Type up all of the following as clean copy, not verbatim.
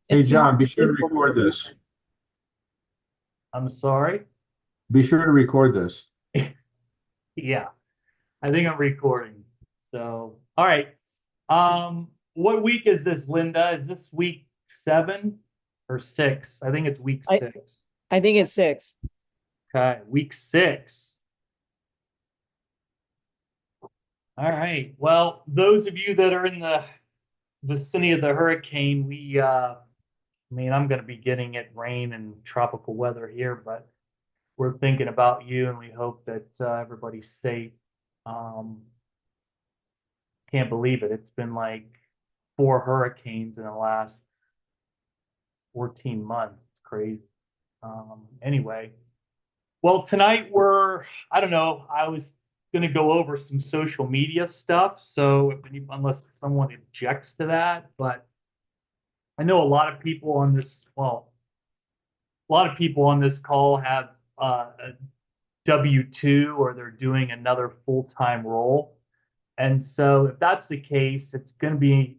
Hey, It's not John, be sure to good for record this. I'm sorry. Be sure to record this. Yeah, I think I'm recording. So, all right. What week is this, Linda? Is this week 7 or 6? I think it's week I 6. I think it's six. Okay, week 6. All right. Well, those of you that are in the vicinity of the hurricane, I mean, I'm going to be getting it rain and tropical weather here, but we're thinking about you and we hope that everybody's safe. Um, can't believe it. It's been like 4 hurricanes in the last 14 months. It's crazy. Anyway, well, tonight I don't know, I was going to go over some social media stuff. So, unless someone objects to that, but I know a lot of people on a lot of people on this call have a W-2 or they're doing another full-time role. And so, if that's the case, it's going to be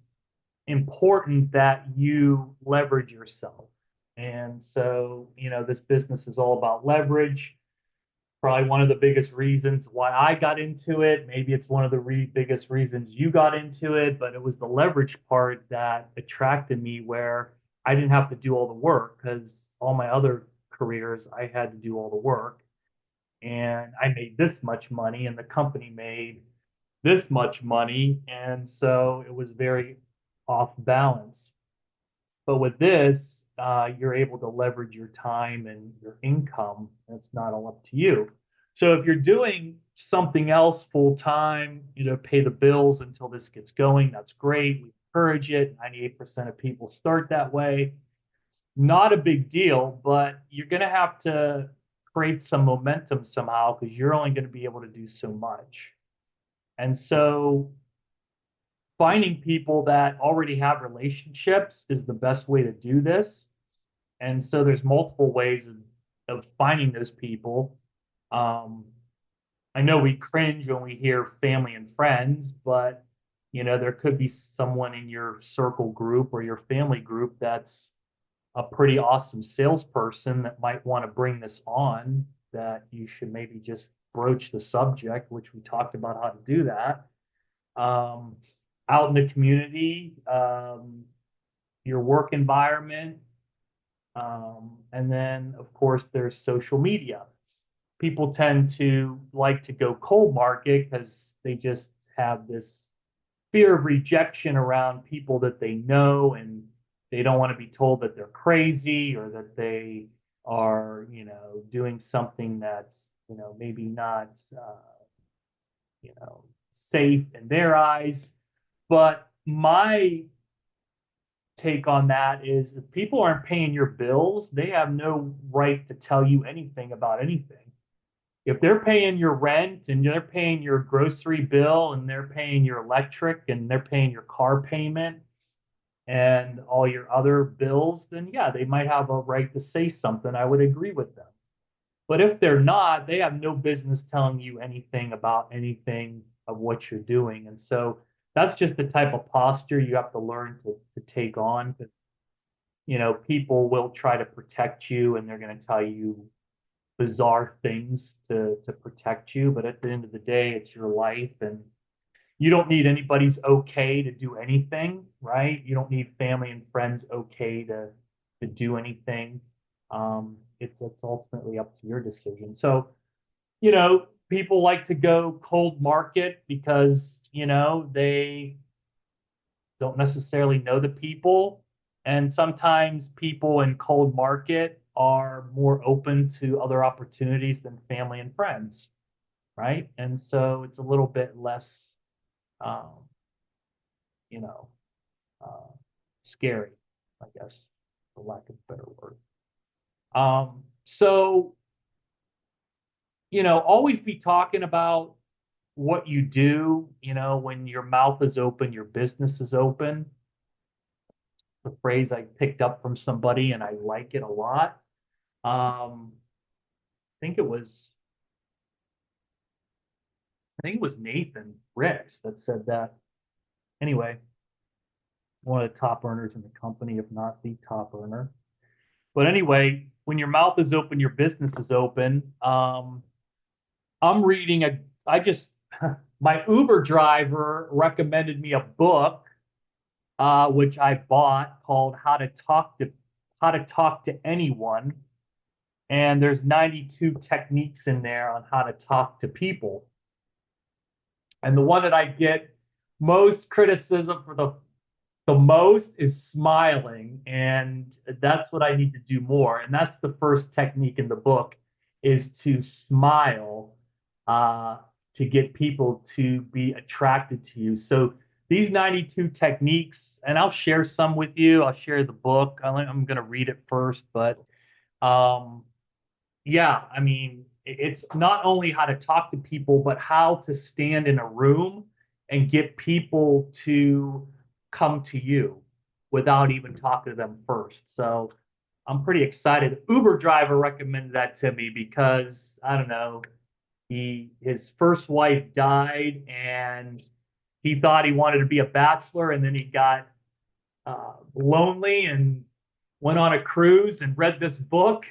important that you leverage yourself. And so, this business is all about leverage. Probably one of the biggest reasons why I got into it. Maybe it's one of the biggest reasons you got into it, but it was the leverage part that attracted me where I didn't have to do all the work because all my other careers, I had to do all the work. And I made this much money, and the company made this much money. And so it was very off balance. But with this, you're able to leverage your time and your income. And it's not all up to you. So if you're doing something else full time, pay the bills until this gets going, that's great. We encourage it. 98% of people start that way. Not a big deal, but you're going to have to create some momentum somehow because you're only going to be able to do so much. And so finding people that already have relationships is the best way to do this. And so there's multiple ways of finding those people. Um, I know we cringe when we hear family and friends, but there could be someone in your circle group or your family group that's a pretty awesome salesperson that might want to bring this on, that you should maybe just broach the subject, which we talked about how to do that. Um, Out in the community, your work environment, and then, of course, there's social media. People tend to like to go cold market because they just have this fear of rejection around people that they know, and they don't want to be told that they're crazy or that they are, doing something that's, maybe not, safe in their eyes. But my take on that is if people aren't paying your bills, they have no right to tell you anything about anything. If they're paying your rent and they're paying your grocery bill and they're paying your electric and they're paying your car payment and all your other bills, then yeah, they might have a right to say something. I would agree with them. But if they're not, they have no business telling you anything about anything of what you're doing. And so that's just the type of posture you have to learn to take on. Because people will try to protect you and they're going to tell you bizarre things to protect you. But at the end of the day, it's your life and you don't need anybody's okay to do anything, right? You don't need family and friends okay to do anything. It's ultimately up to your decision. So, people like to go cold market because, they don't necessarily know the people. And sometimes people in cold market are more open to other opportunities than family and friends, right? And so it's a little bit less, um, you know, uh, scary, I guess, for lack of a better word. So, always be talking about what you do, when your mouth is open, your business is open. The phrase I picked up from somebody and I like it a lot. I think it was I think it was Nathan Ricks that said that. Anyway, one of the top earners in the company, if not the top earner. But anyway, when your mouth is open, your business is open. I'm reading a, I just, my Uber driver recommended me a book, which I bought called How to Talk to Anyone. And there's 92 techniques in there on how to talk to people. And the one that I get most criticism for the most is smiling, and that's what I need to do more. And that's the first technique in the book is to smile to get people to be attracted to you. So these 92 techniques, and I'll share some with you. I'll share the book. I'm going to read it first, but um, yeah, I mean, it's not only how to talk to people, but how to stand in a room and get people to come to you without even talking to them first. So I'm pretty excited. Uber driver recommended that to me because I don't know, his first wife died and he thought he wanted to be a bachelor, and then he got lonely and went on a cruise and read this book,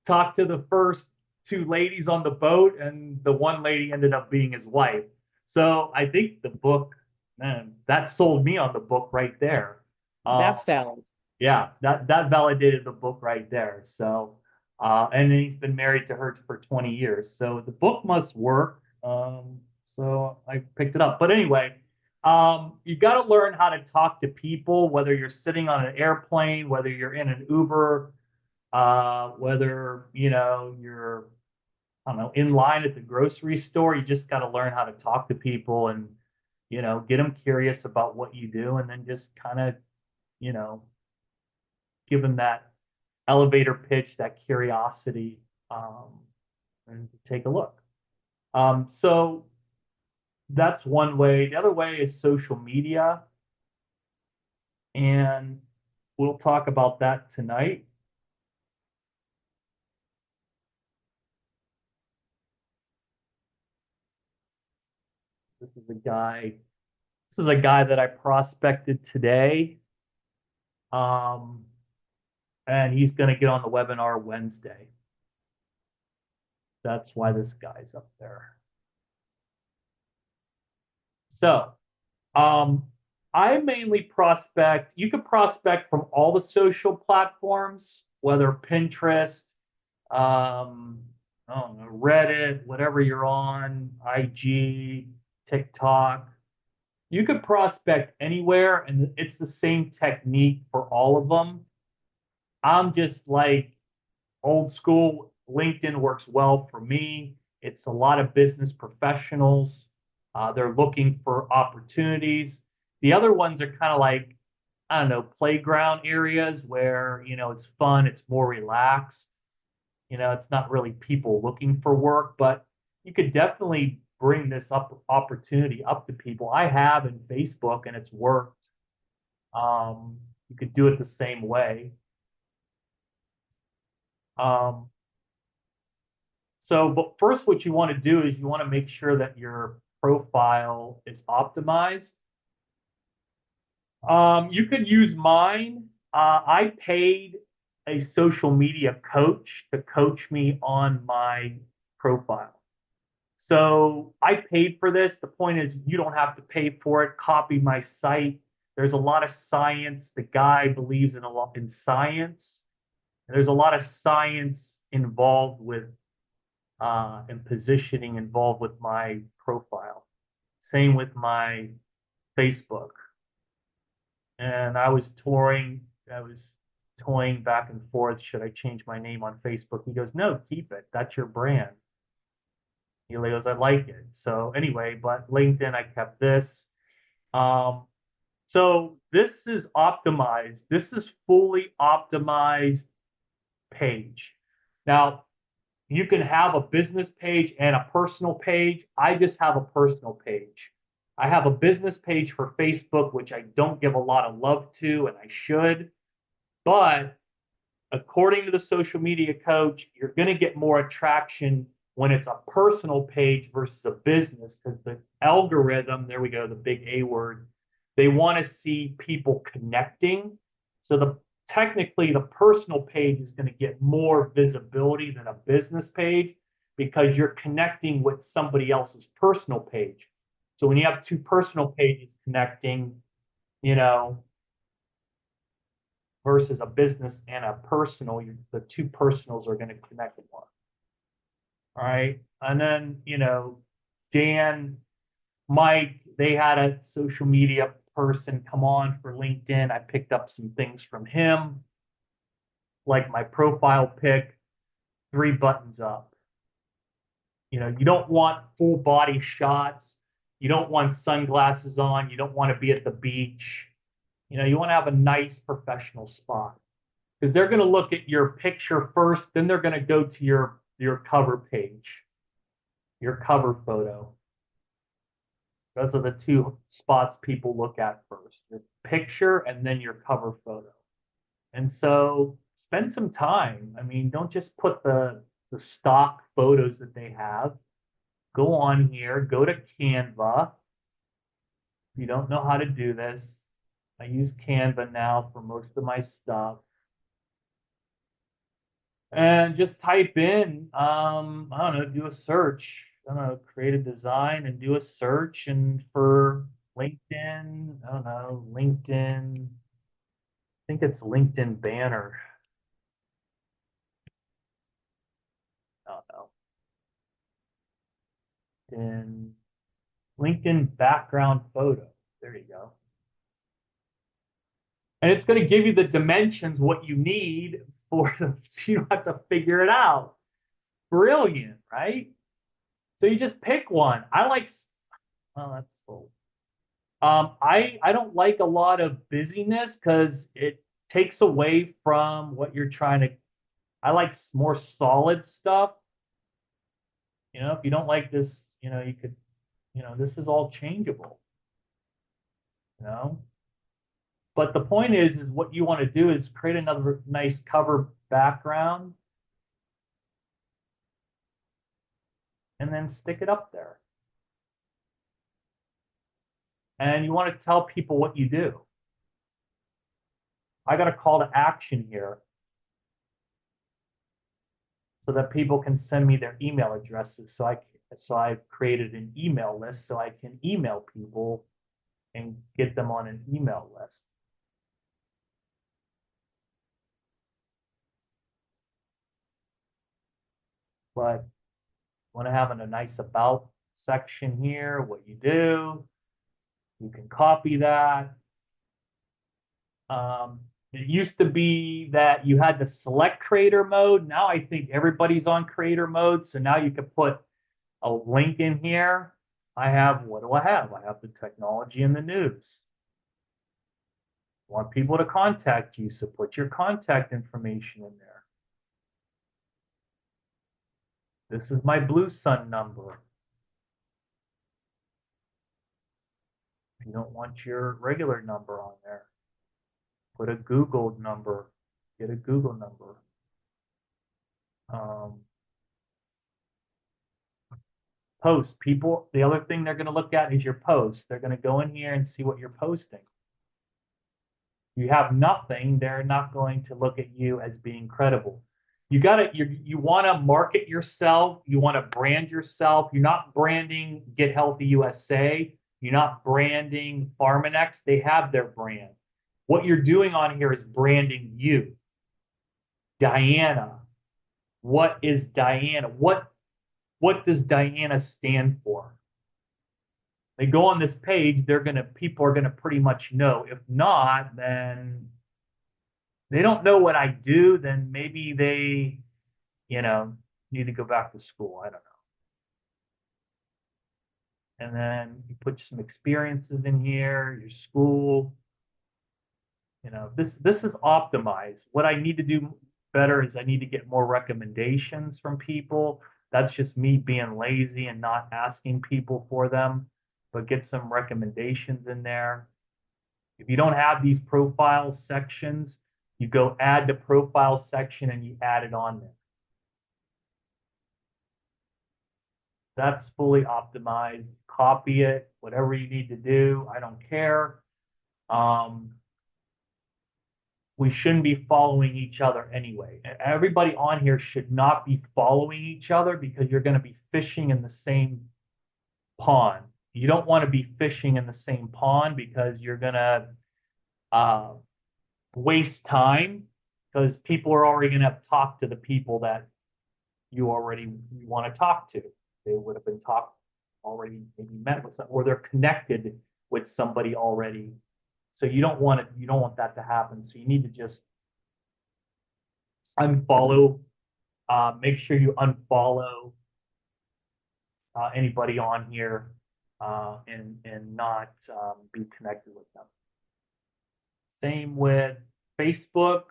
talked to the first two ladies on the boat, and the one lady ended up being his wife. So I think the book, man, that sold me on the book right there. Um, That's valid. yeah, that validated the book right there. So, and he's been married to her for 20 years. So the book must work. So I picked it up. But anyway, you got to learn how to talk to people, whether you're sitting on an airplane, whether you're in an Uber, whether you're, I don't know, in line at the grocery store. You just got to learn how to talk to people and get them curious about what you do, and then just kind of you know give them that elevator pitch, that curiosity, and take a look. So that's one way. The other way is social media, and we'll talk about that tonight. This is a guy. This is a guy that I prospected today, um, and he's going to get on the webinar Wednesday. That's why this guy's up there. So, I mainly prospect. You can prospect from all the social platforms, whether Pinterest, I don't know, Reddit, whatever you're on, IG, TikTok. You could prospect anywhere, and it's the same technique for all of them. I'm just like old school. LinkedIn works well for me. It's a lot of business professionals. They're looking for opportunities. The other ones are kind of like, I don't know, playground areas where, it's fun, it's more relaxed. It's not really people looking for work, but you could definitely bring this opportunity up to people. I have in Facebook and it's worked. You could do it the same way. Um, but first, what you want to do is you want to make sure that your profile is optimized. You could use mine. I paid a social media coach to coach me on my profile. So I paid for this. The point is, you don't have to pay for it. Copy my site. There's a lot of science. The guy believes in a lot in science. There's a lot of science involved with and positioning involved with my profile. Same with my Facebook. And I was toying back and forth. Should I change my name on Facebook? He goes, no, keep it. That's your brand. He goes, I like it. So anyway, but LinkedIn, I kept this. Um, so this is optimized. This is fully optimized page. Now, you can have a business page and a personal page. I just have a personal page. I have a business page for Facebook, which I don't give a lot of love to, and I should. But according to the social media coach, you're going to get more attraction when it's a personal page versus a business, because the algorithm, there we go, the big A word, They want to see people connecting. So technically the personal page is going to get more visibility than a business page because you're connecting with somebody else's personal page. So when you have two personal pages connecting, you know, versus a business and a personal, the two personals are going to connect more. All right. And then, Dan, Mike, they had a social media person come on for LinkedIn. I picked up some things from him, like my profile pic, 3 buttons up. You don't want full body shots. You don't want sunglasses on. You don't want to be at the beach. You want to have a nice professional spot because they're going to look at your picture first, then they're going to go to your cover page, your cover photo. Those are the two spots people look at first, your picture and then your cover photo. And so spend some time. I mean, don't just put the stock photos that they have. Go on here, go to Canva. If you don't know how to do this, I use Canva now for most of my stuff. And just type in, I don't know, do a search. I don't know, create a design and do a search. And for LinkedIn, I don't know, LinkedIn, I think it's LinkedIn banner. I don't know. Then LinkedIn background photo. There you go. And it's going to give you the dimensions, what you need for so you don't have to figure it out. Brilliant, right? So you just pick one. Oh, that's full. I don't like a lot of busyness because it takes away from what you're trying to. I like more solid stuff. If you don't like this, you could, this is all changeable. You know, but the point is what you want to do is create another nice cover background and then stick it up there. And you want to tell people what you do. I got a call to action here so that people can send me their email addresses. So I've created an email list so I can email people and get them on an email list. But want to have a nice about section here, what you do. You can copy that. It used to be that you had to select creator mode. Now I think everybody's on creator mode. So now you can put a link in here. What do I have? I have the technology and the news. Want people to contact you, so put your contact information in there. This is my Blue Sun number. If you don't want your regular number on there, put a Google number. Get a Google number. Um, Post. The other thing they're going to look at is your post. They're going to go in here and see what you're posting. You have nothing, they're not going to look at you as being credible. You want to market yourself, you want to brand yourself. You're not branding Get Healthy USA, you're not branding Pharmanex, they have their brand. What you're doing on here is branding you. Diana. What is Diana? What does Diana stand for? They go on this page, people are gonna pretty much know. If not, then they don't know what I do, then maybe they, you know, need to go back to school. I don't know. And then you put some experiences in here, your school. This is optimized. What I need to do better is I need to get more recommendations from people. That's just me being lazy and not asking people for them, but get some recommendations in there. If you don't have these profile sections, you go add the profile section and you add it on there. That's fully optimized. Copy it, whatever you need to do. I don't care. Um, we shouldn't be following each other anyway. Everybody on here should not be following each other because you're going to be fishing in the same pond. You don't want to be fishing in the same pond because you're going to uh, waste time because people are already going to have talked to the people that you already want to talk to. They would have been talked already, maybe met with some, or they're connected with somebody already. So you don't want that to happen. So you need to just unfollow. Make sure you unfollow anybody on here and not be connected with them. Same with Facebook.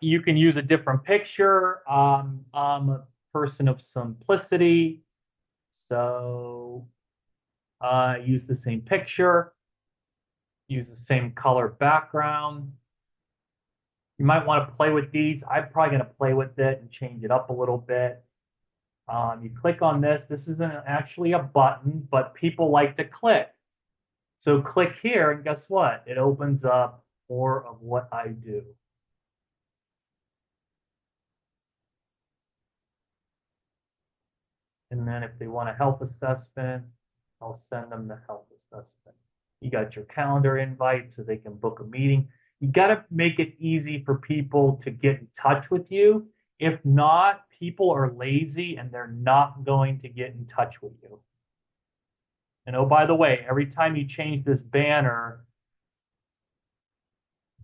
You can use a different picture. I'm a person of simplicity, so use the same picture, use the same color background. You might want to play with these. I'm probably going to play with it and change it up a little bit. You click on this. This isn't actually a button, but people like to click. So click here, and guess what? It opens up more of what I do. And then if they want a health assessment, I'll send them the health assessment. You got your calendar invite so they can book a meeting. You got to make it easy for people to get in touch with you. If not, people are lazy and they're not going to get in touch with you. And oh, by the way, every time you change this banner,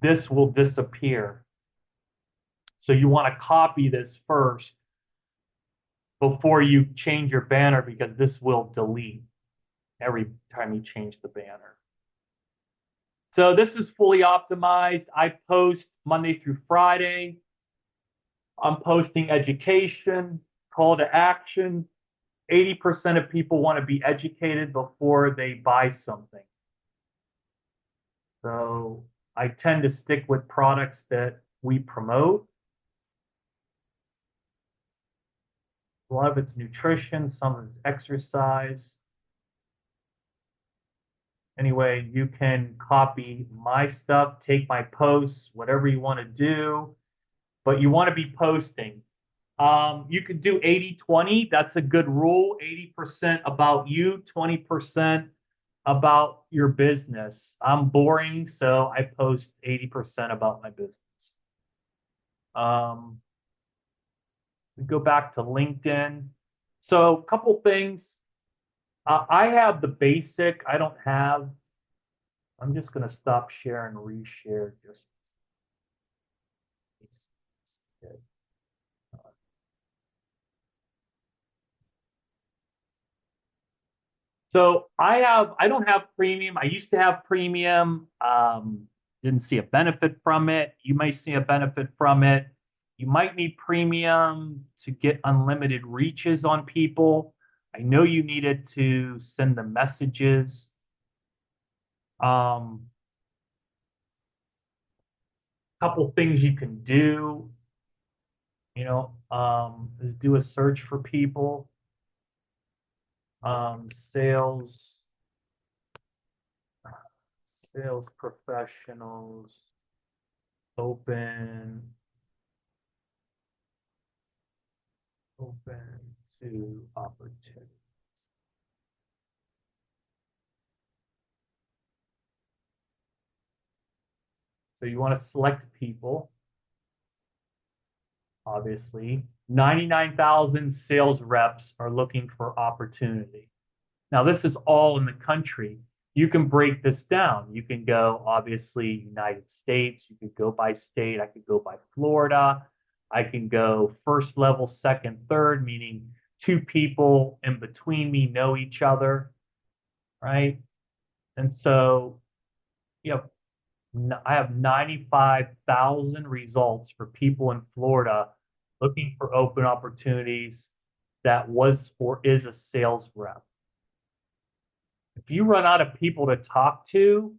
this will disappear. So you want to copy this first before you change your banner because this will delete every time you change the banner. So this is fully optimized. I post Monday through Friday. I'm posting education, call to action. 80% of people want to be educated before they buy something. So I tend to stick with products that we promote. A lot of it's nutrition, some of it's exercise. Anyway, you can copy my stuff, take my posts, whatever you want to do, but you want to be posting. You could do 80-20. That's a good rule. 80% about you, 20% about your business. I'm boring, so I post 80% about my business. Um, we go back to LinkedIn. So, a couple things. I have the basic. I don't have. I'm just going to stop share and reshare. Just so I don't have premium. I used to have premium. Didn't see a benefit from it. You might see a benefit from it. You might need premium to get unlimited reaches on people. I know you needed to send them messages. Um, Couple things you can do, is do a search for people. Sales, sales professionals, open, open to opportunity. So you want to select people, obviously. 99,000 sales reps are looking for opportunity. Now, this is all in the country. You can break this down. You can go, obviously, United States. You could go by state. I could go by Florida. I can go first level, second, third, meaning two people in between me know each other, right? And so, you know, I have 95,000 results for people in Florida looking for open opportunities that was or is a sales rep. If you run out of people to talk to,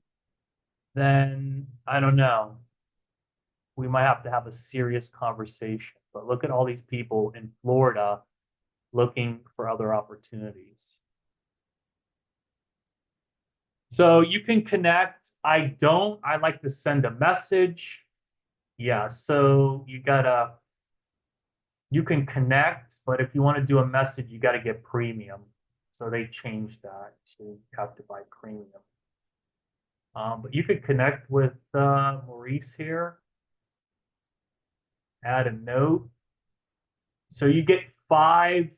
then I don't know. we might have to have a serious conversation. But look at all these people in Florida looking for other opportunities. So you can connect. I don't. I like to send a message. Yeah, so you can connect, but if you want to do a message, you got to get premium. So they changed that. So you have to buy premium. But you could connect with Maurice here, add a note. So you get 5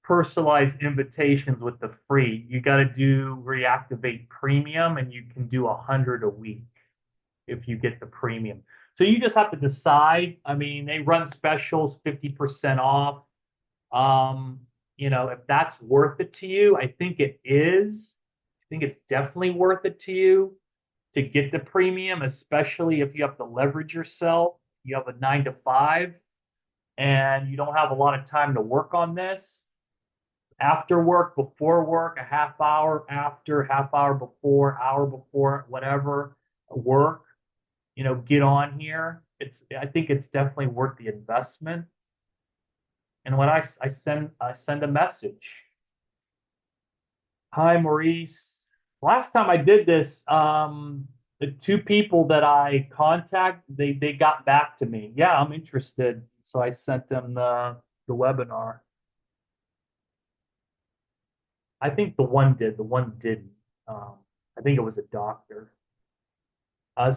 personalized invitations with the free. You got to do reactivate premium, and you can do 100 a week if you get the premium. So you just have to decide. I mean, they run specials, 50% off. Um, if that's worth it to you, I think it is. I think it's definitely worth it to you to get the premium, especially if you have to leverage yourself. You have a 9 to 5 and you don't have a lot of time to work on this. After work, before work, a half hour after, half hour before, whatever work, get on here. I think it's definitely worth the investment. And when I send a message. Hi, Maurice. Last time I did this, the 2 people that I contact, they got back to me. Yeah, I'm interested. So I sent them the webinar. I think the one did, the one didn't. Um, I think it was a doctor.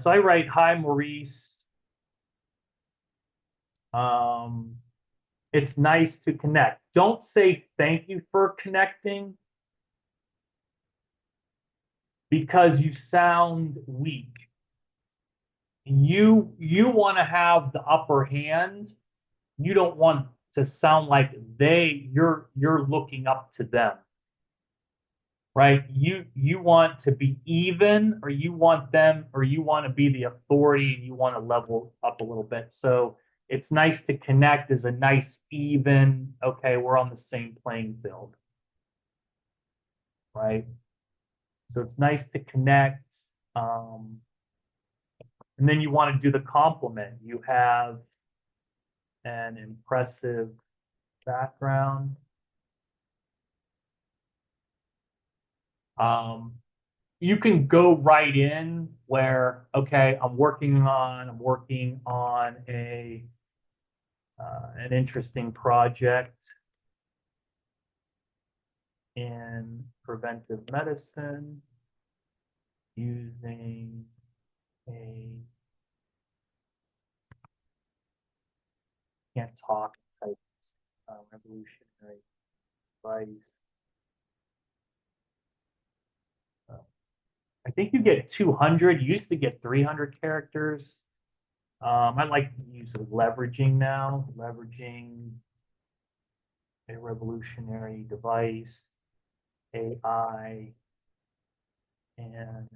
So I write, hi, Maurice. Um, it's nice to connect. Don't say thank you for connecting because you sound weak. You want to have the upper hand. You don't want to sound like you're looking up to them, right? You want to be even, or you want them, or you want to be the authority, and you want to level up a little bit. So it's nice to connect as a nice even, okay, we're on the same playing field, right? So it's nice to connect. Um, and then you want to do the compliment. You have an impressive background. Um, you can go right in where, okay, I'm working on a an interesting project in preventive medicine using a can't talk type revolutionary device. Uh, I think you get 200. You used to get 300 characters. I like to use leveraging now, leveraging a revolutionary device, AI, and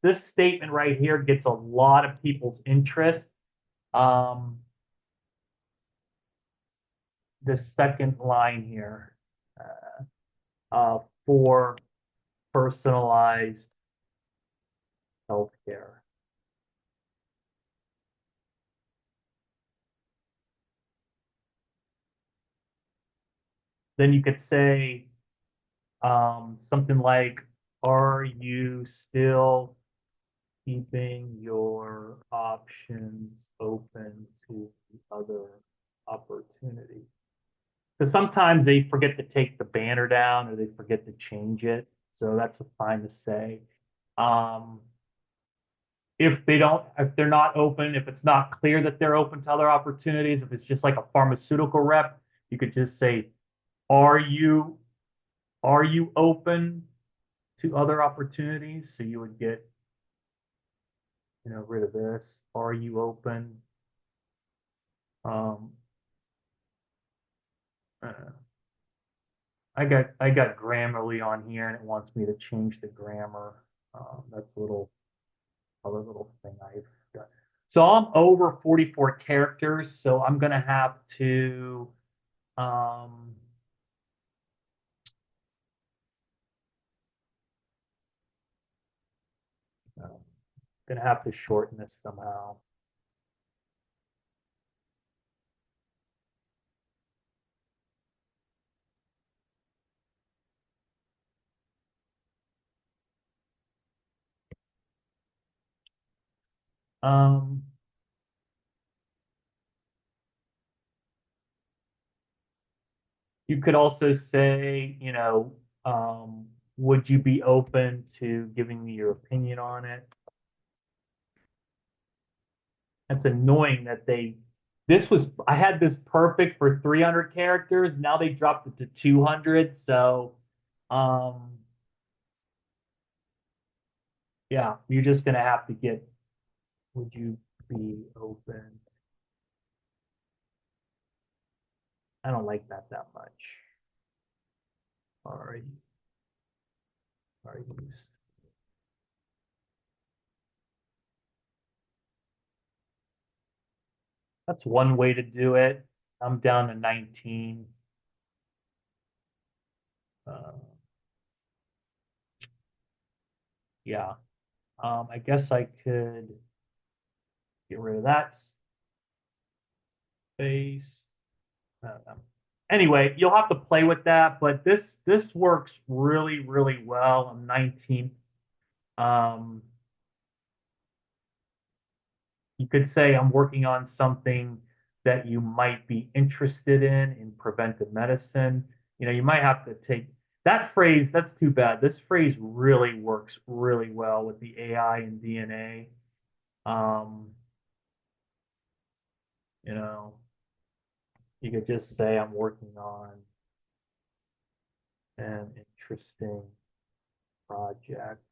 this statement right here gets a lot of people's interest. Um, the second line here, for personalized healthcare. Then you could say something like, "Are you still keeping your options open to other opportunities?" Because sometimes they forget to take the banner down or they forget to change it. So that's fine to say. Um, if they're not open, if it's not clear that they're open to other opportunities, if it's just like a pharmaceutical rep, you could just say, are you are you open to other opportunities? So you would get, rid of this. Are you open? Um, uh, I got Grammarly on here and it wants me to change the grammar. That's a other little thing I've got. So I'm over 44 characters, so I'm gonna have to um, Gonna have to shorten this somehow. Um, you could also say, would you be open to giving me your opinion on it? That's annoying that I had this perfect for 300 characters. Now they dropped it to 200. So, um, yeah, you're just gonna have to get, would you be open? I don't like that much. Already, already used. That's one way to do it. I'm down to 19. Uh, yeah. I guess I could get rid of that space. Anyway, you'll have to play with that, but this works really, really well. I'm 19. Um, you could say I'm working on something that you might be interested in preventive medicine. You might have to take that phrase, that's too bad. This phrase really works really well with the AI and DNA. Um, you know, you could just say I'm working on an interesting project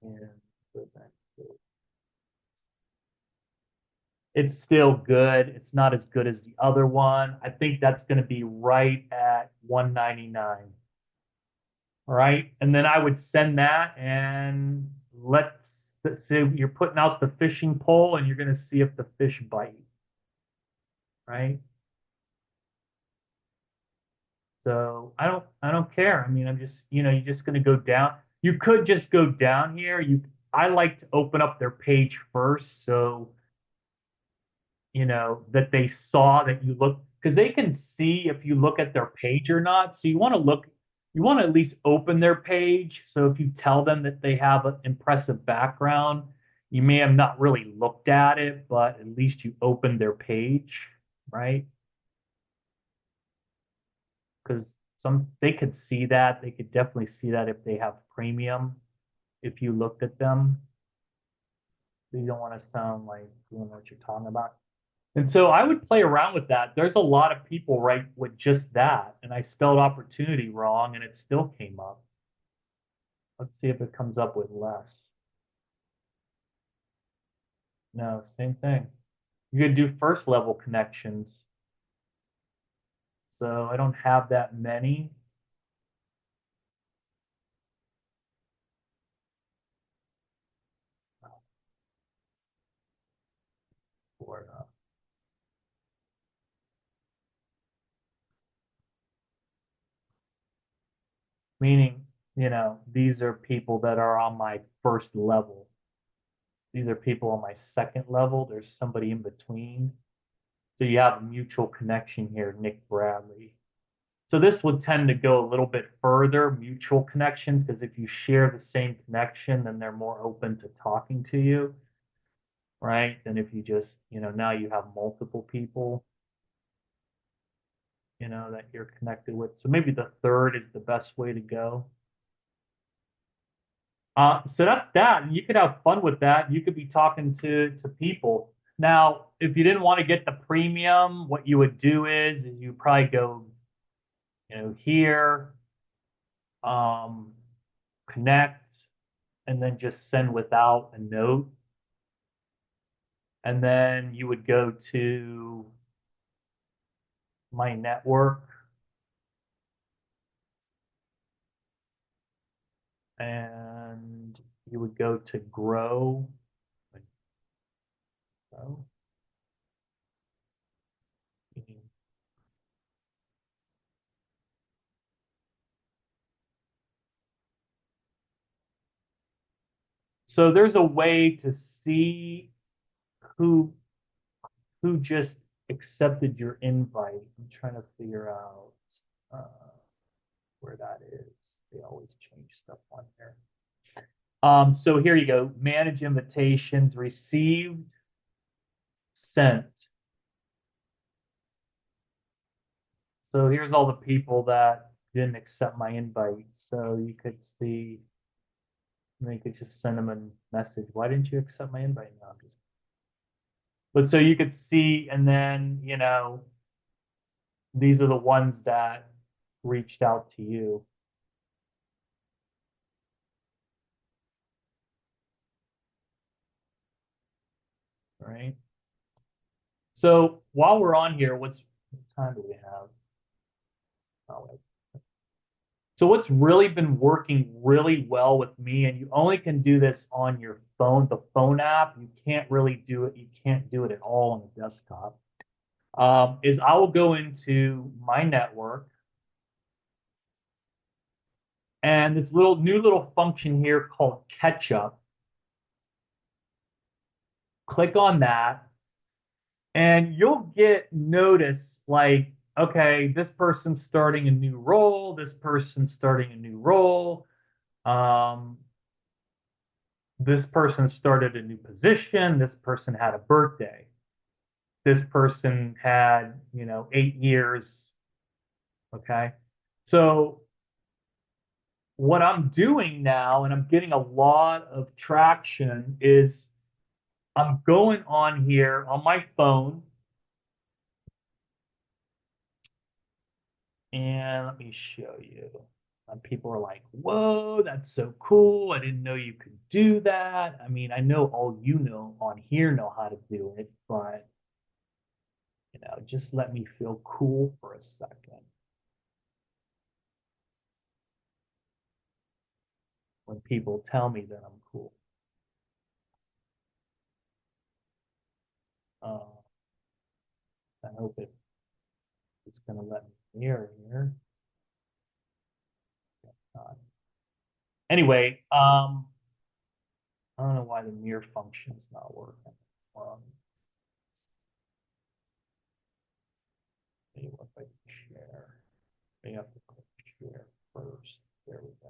in preventive. It's still good. It's not as good as the other one. I think that's going to be right at 199. All right. And then I would send that and let's say you're putting out the fishing pole and you're going to see if the fish bite, right? So I don't care. I mean, I'm just, you're just going to go down. You could just go down here. I like to open up their page first. So that they saw that you look, because they can see if you look at their page or not. So you want to at least open their page. So if you tell them that they have an impressive background, you may have not really looked at it, but at least you opened their page, right? Because they could see that. They could definitely see that if they have premium, if you looked at them. So you don't want to sound like you know what you're talking about. And so I would play around with that. There's a lot of people right with just that, and I spelled opportunity wrong, and it still came up. Let's see if it comes up with less. No, same thing. You could do first level connections. So I don't have that many. For meaning, these are people that are on my first level. These are people on my second level. There's somebody in between. So you have a mutual connection here, Nick Bradley. So this would tend to go a little bit further, mutual connections, because if you share the same connection, then they're more open to talking to you, right? Than if you just, now you have multiple people, that you're connected with. So maybe the third is the best way to go. So that's that. And you could have fun with that. You could be talking to people. Now, if you didn't want to get the premium, what you would do is you probably go, here, um, connect, and then just send without a note. And then you would go to my network and you would go to grow. So there's a way to see who who just accepted your invite. I'm trying to figure out uh, where that is. They always change stuff on here. So here you go. Manage invitations, received, sent. So here's all the people that didn't accept my invite. So you could see, you could just send them a message. Why didn't you accept my invite? No, I'm just, but so you could see, and then, these are the ones that reached out to you, right? So while we're on here, what time do we have? Oh, wait. So what's really been working really well with me, and you only can do this on your phone, the phone app. You can't really do it. You can't do it at all on the desktop. Is I will go into my network and this new little function here called catch up. Click on that, and you'll get notice like, okay, this person's starting a new role. This person's starting a new role. Um, this person started a new position. This person had a birthday. This person had, 8 years. Okay. So what I'm doing now, and I'm getting a lot of traction, is I'm going on here on my phone, and let me show you. And people are like, whoa, that's so cool. I didn't know you could do that. I mean, I know all you know on here know how to do it, but just let me feel cool for a second. When people tell me that I'm cool. Uh, I hope it's going to let me mirror here. Anyway, I don't know why the mirror function is not working. See if I can share. I have to click share first. There we go.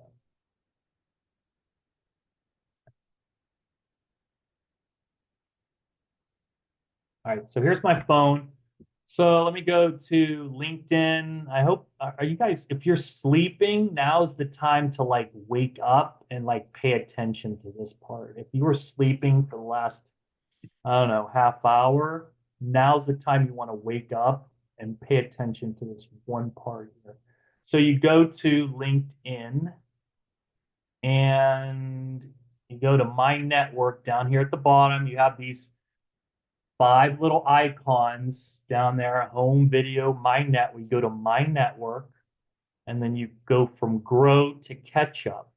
All right, so here's my phone. So let me go to LinkedIn. I hope, are you guys, if you're sleeping, now's the time to like wake up and like pay attention to this part. If you were sleeping for the last, I don't know, half hour, now's the time you want to wake up and pay attention to this one part here. So you go to LinkedIn and you go to My Network down here at the bottom. You have these 5 little icons down there, home video, my net. We go to my network, and then you go from grow to catch up.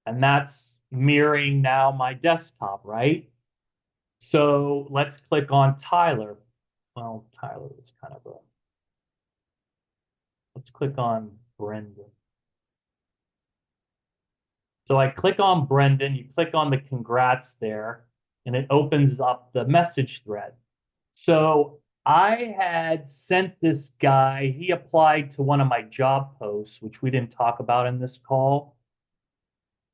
And that's mirroring now my desktop, right? So let's click on Tyler. Well, Tyler is kind of a, let's click on Brendan. So I click on Brendan, you click on the congrats there, and it opens up the message thread. So I had sent this guy, he applied to one of my job posts, which we didn't talk about in this call,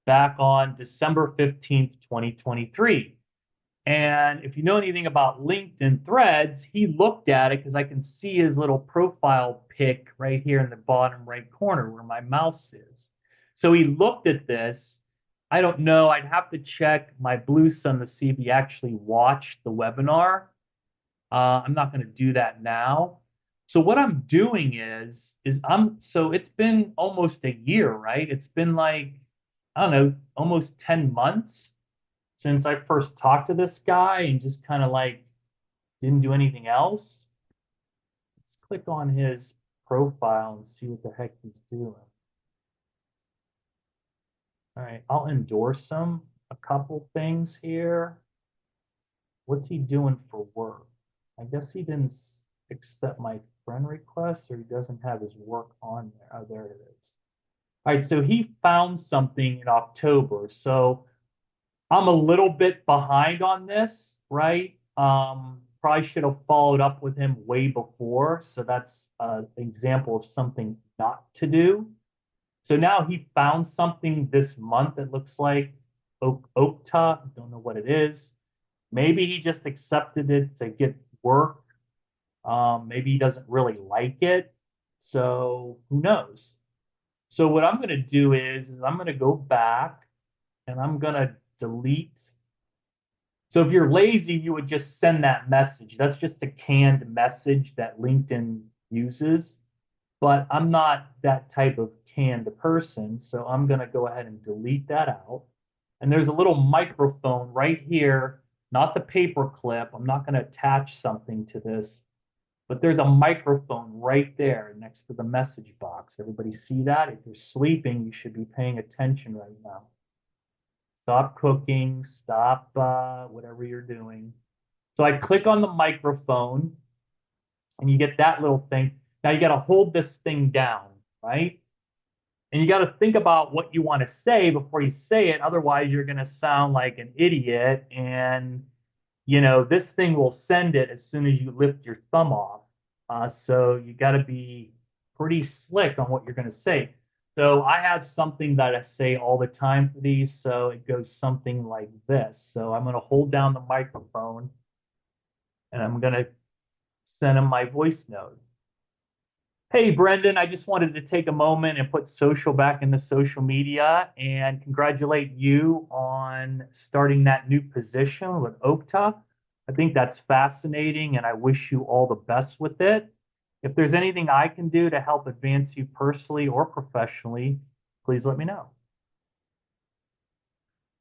back on December 15th, 2023. And if you know anything about LinkedIn threads, he looked at it because I can see his little profile pic right here in the bottom right corner where my mouse is. So he looked at this. I don't know. I'd have to check my Blue Sun to see if he actually watched the webinar. I'm not going to do that now. So what I'm doing so it's been almost a year, right? It's been like, I don't know, almost 10 months since I first talked to this guy and just kind of like didn't do anything else. Let's click on his profile and see what the heck he's doing. All right, I'll endorse him a couple things here. What's he doing for work? I guess he didn't accept my friend request, or he doesn't have his work on there. Oh, there it is. All right, so he found something in October. So I'm a little bit behind on this, right? Probably should have followed up with him way before. So that's an example of something not to do. So now he found something this month. It looks like Okta. Don't know what it is. Maybe he just accepted it to get work. Maybe he doesn't really like it. So who knows? So what I'm going to do is I'm going to go back and I'm going to delete. So if you're lazy, you would just send that message. That's just a canned message that LinkedIn uses. But I'm not that type of canned person. So I'm going to go ahead and delete that out. And there's a little microphone right here, not the paper clip. I'm not going to attach something to this, but there's a microphone right there next to the message box. Everybody see that? If you're sleeping, you should be paying attention right now. Stop cooking, stop whatever you're doing. So I click on the microphone and you get that little thing. Now you got to hold this thing down, right? And you got to think about what you want to say before you say it. Otherwise, you're going to sound like an idiot. And, this thing will send it as soon as you lift your thumb off. So you got to be pretty slick on what you're going to say. So I have something that I say all the time for these. So it goes something like this. So I'm going to hold down the microphone and I'm going to send him my voice note. Hey, Brendan, I just wanted to take a moment and put social back into social media and congratulate you on starting that new position with Okta. I think that's fascinating and I wish you all the best with it. If there's anything I can do to help advance you personally or professionally, please let me know.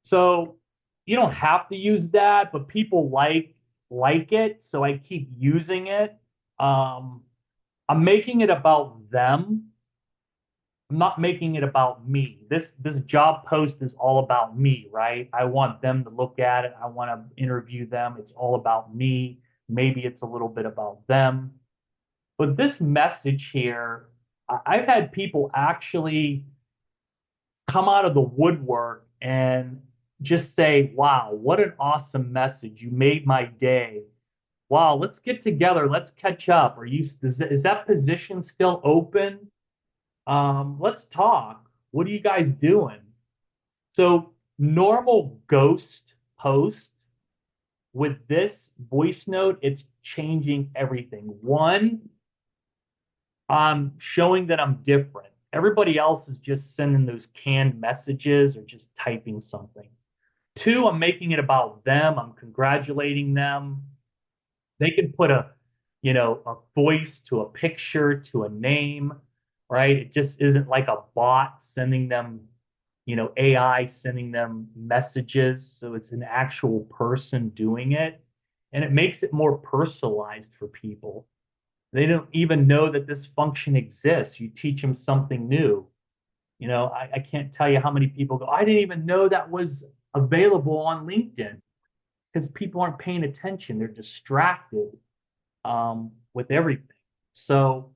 So you don't have to use that, but people like it, so I keep using it. Um, I'm making it about them. I'm not making it about me. This job post is all about me, right? I want them to look at it. I want to interview them. It's all about me. Maybe it's a little bit about them. But this message here, I've had people actually come out of the woodwork and just say, "Wow, what an awesome message. You made my day. Wow, let's get together. Let's catch up. Is that position still open? Let's talk. What are you guys doing?" So normal ghost post with this voice note, it's changing everything. One, I'm showing that I'm different. Everybody else is just sending those canned messages or just typing something. Two, I'm making it about them. I'm congratulating them. They can put a voice to a picture to a name, right? It just isn't like a bot sending them, AI sending them messages. So it's an actual person doing it. And it makes it more personalized for people. They don't even know that this function exists. You teach them something new. I can't tell you how many people go, I didn't even know that was available on LinkedIn because people aren't paying attention. They're distracted with everything. So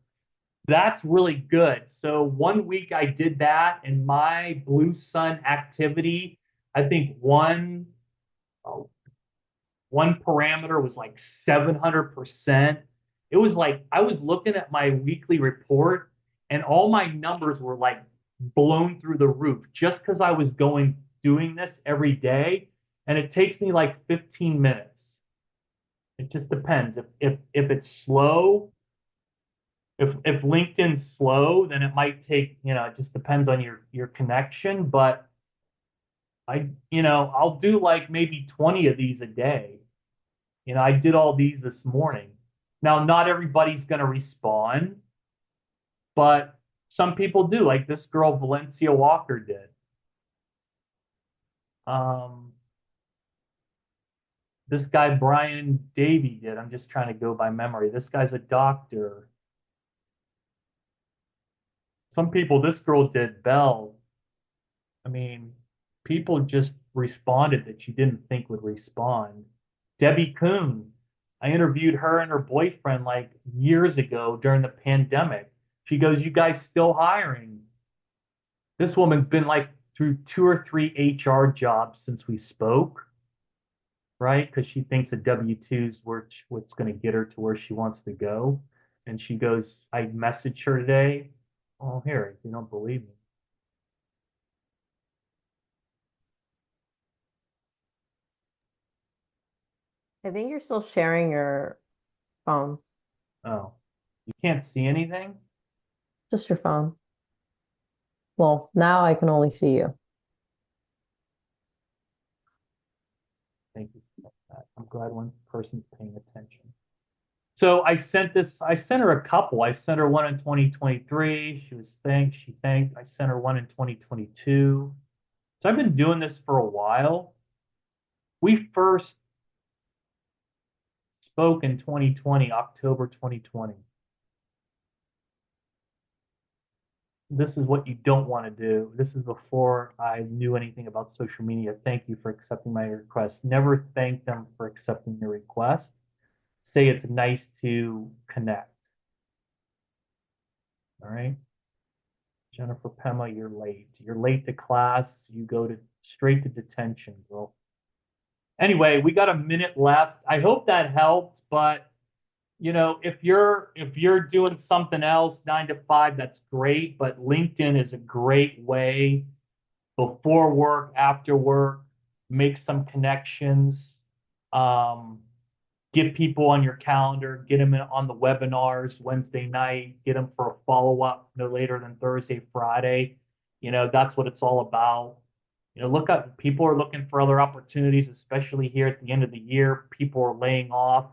that's really good. So one week I did that, and my Blue Sun activity, I think uh, one parameter was like 700%. It was like I was looking at my weekly report, and all my numbers were like blown through the roof just because I was doing this every day, and it takes me like 15 minutes. It just depends. If it's slow, if LinkedIn's slow, then it might take, it just depends on your connection. But I'll do like maybe 20 of these a day. I did all these this morning. Now, not everybody's going to respond, but some people do, like this girl Valencia Walker did. Um, this guy Brian Davey did. I'm just trying to go by memory. This guy's a doctor. Some people, this girl did Bell. I mean, people just responded that you didn't think would respond. Debbie Kuhn, I interviewed her and her boyfriend like years ago during the pandemic. She goes, "You guys still hiring?" This woman's been like through 2 or 3 HR jobs since we spoke, right? Because she thinks a W-2 is what's going to get her to where she wants to go. And she goes, I messaged her today. Oh, here, if you don't believe me. I think you're still sharing your phone, Oh, you can't see anything? just your phone. Well, now I can only see you. Thank you for that. I'm glad one person's paying attention. So I sent her a couple. I sent her one in 2023. She thanked. I sent her one in 2022. So I've been doing this for a while. We first spoke in 2020, October 2020. This is what you don't want to do. This is before I knew anything about social media. Thank you for accepting my request. Never thank them for accepting your request. Say it's nice to connect. All right. Jennifer Pema, you're late. You're late to class. You go to straight to detention, girl. Anyway, we got a minute left. I hope that helped, but if you're doing something else 9 to 5, that's great. But LinkedIn is a great way before work, after work, make some connections, um, get people on your calendar, get them on the webinars Wednesday night, get them for a follow up no later than Thursday, Friday. That's what it's all about. Look up, people are looking for other opportunities, especially here at the end of the year. People are laying off.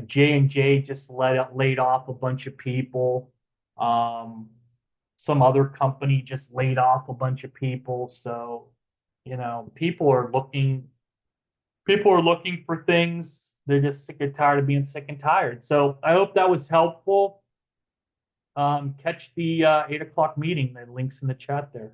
J&J just laid off a bunch of people. Um, some other company just laid off a bunch of people. So, people are looking for things. They're just sick and tired of being sick and tired. So I hope that was helpful. Catch the 8 o'clock meeting. The link's in the chat there.